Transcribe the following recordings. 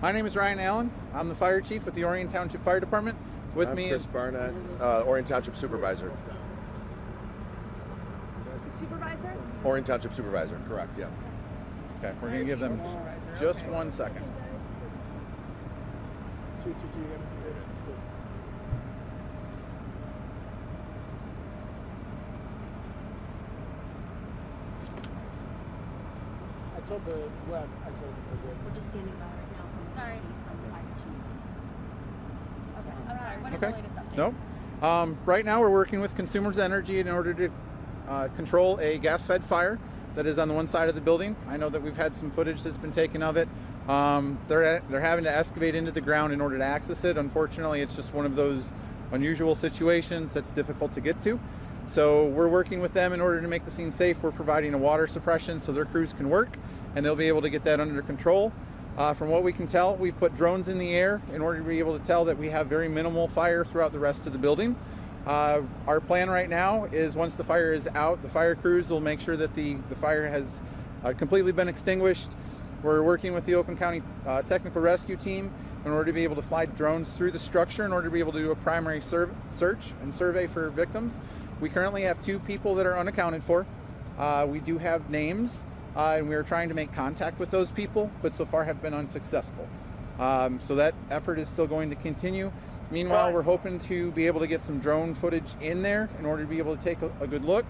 My name is Ryan Allen. I'm the fire chief with the Orion Township Fire Department. With I'm me Chris is Barnett, Orion Township Supervisor. Supervisor? Orion Township Supervisor, correct, yeah. Okay, we're going to give them just 1 second. I told the web, I told them we're good. We're just standing by right now. Sorry. From the fire chief. Okay, I'm sorry. What are the Okay. latest updates? Nope. Right now we're working with Consumers Energy in order to control a gas-fed fire that is on the one side of the building. I know that we've had some footage that's been taken of it. They're having to excavate into the ground in order to access it. Unfortunately, it's just one of those unusual situations that's difficult to get to. So we're working with them in order to make the scene safe. We're providing a water suppression so their crews can work and they'll be able to get that under control. From what we can tell, we've put drones in the air in order to be able to tell that we have very minimal fire throughout the rest of the building. Our plan right now is once the fire is out, the fire crews will make sure that the fire has completely been extinguished. We're working with the Oakland County Technical Rescue Team in order to be able to fly drones through the structure in order to be able to do a primary search and survey for victims. We currently have 2 people that are unaccounted for. We do have names, and we are trying to make contact with those people, but so far have been unsuccessful. So that effort is still going to continue. Meanwhile, we're hoping to be able to get some drone footage in there in order to be able to take a good look,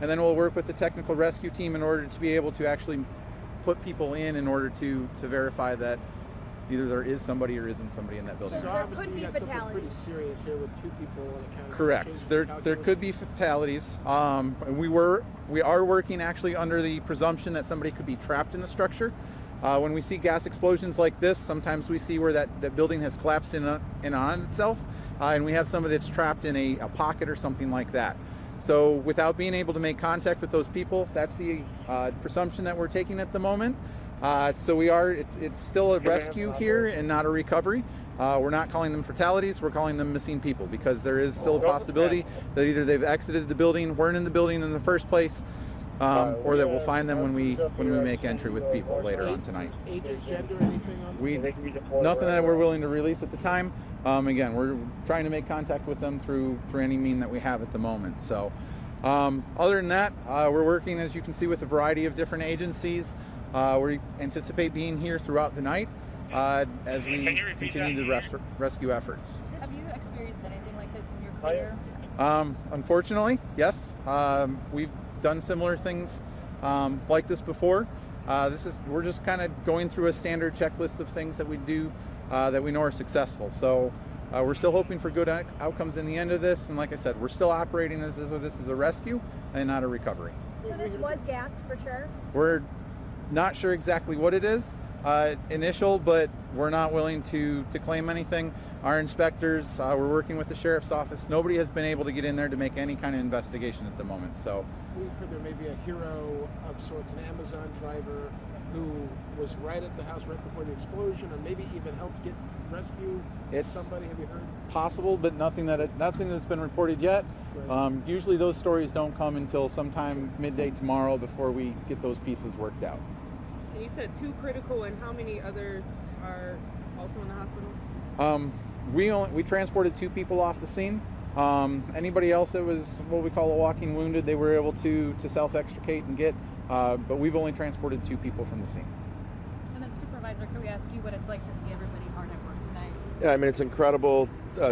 and then we'll work with the technical rescue team in order to be able to actually put people in order to verify that either there is somebody or isn't somebody in that building. So there obviously could you be got something fatalities. pretty serious here with 2 people on account of Correct. change in There calculus. could be fatalities. We are working actually under the presumption that somebody could be trapped in the structure. When we see gas explosions like this, sometimes we see where that building has collapsed in on itself, and we have somebody that's trapped in a pocket or something like that. So without being able to make contact with those people, that's the presumption that we're taking at the moment. So it's still a rescue here and not a recovery. We're not calling them fatalities, we're calling them missing people because there is still a possibility that either they've exited the building, weren't in the building in the first place, or that we'll find them when we make entry with people later on tonight. Ages, gender, anything on Nothing that we're willing to release at the time. Again, we're trying to make contact with them through any mean that we have at the moment. So other than that, we're working, as you can see, with a variety of different agencies. We anticipate being here throughout the night as we continue the rescue efforts. Have you experienced anything like this in your career? Unfortunately, yes. We've done similar things like this before. We're just kind of going through a standard checklist of things that we do that we know are successful. So we're still hoping for good outcomes in the end of this. And like I said, we're still operating as though this is a rescue and not a recovery. So this was gas for sure? We're not sure exactly what it is initial, but we're not willing to claim anything. Our inspectors, we're working with the sheriff's office. Nobody has been able to get in there to make any kind of investigation at the moment. So We've heard there may be a hero of sorts, an Amazon driver who was right at the house right before the explosion, or maybe even helped rescue somebody. Have you heard? Possible, but nothing that's been reported yet. Right. Usually those stories don't come until sometime midday tomorrow before we get those pieces worked out. And you said 2 critical, and how many others are also in the hospital? We transported 2 people off the scene. Anybody else that was what we call a walking wounded, they were able to self-extricate and get, but we've only transported 2 people from the scene. And then Supervisor, can we ask you what it's like to see everybody hard at work tonight? Yeah, I mean, it's incredible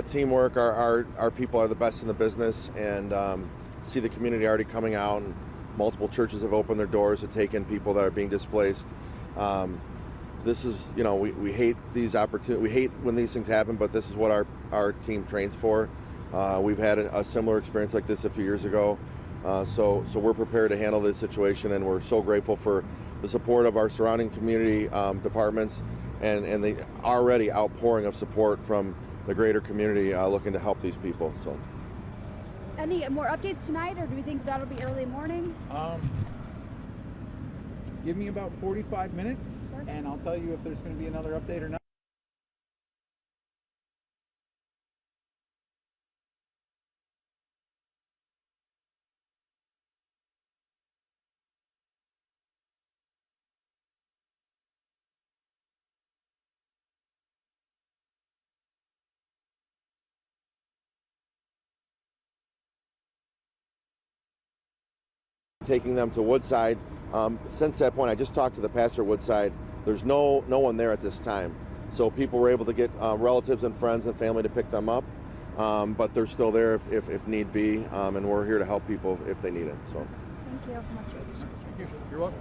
teamwork. Our people are the best in the business, and see the community already coming out, and multiple churches have opened their doors to take in people that are being displaced. This is, we hate these opportunities. We hate when these things happen, but this is what our team trains for. We've had a similar experience like this a few years ago. So we're prepared to handle this situation, and we're so grateful for the support of our surrounding community departments and the already outpouring of support from the greater community looking to help these people. So, Any more updates tonight, or do we think that'll be early morning? Give me about 45 minutes, and I'll tell you if there's going to be another update or not. taking them to Woodside. Since that point, I just talked to the pastor at Woodside. There's no one there at this time. So people were able to get relatives and friends and family to pick them up. But they're still there if need be, and we're here to help people if they need it. So. Thank you so much. You're welcome.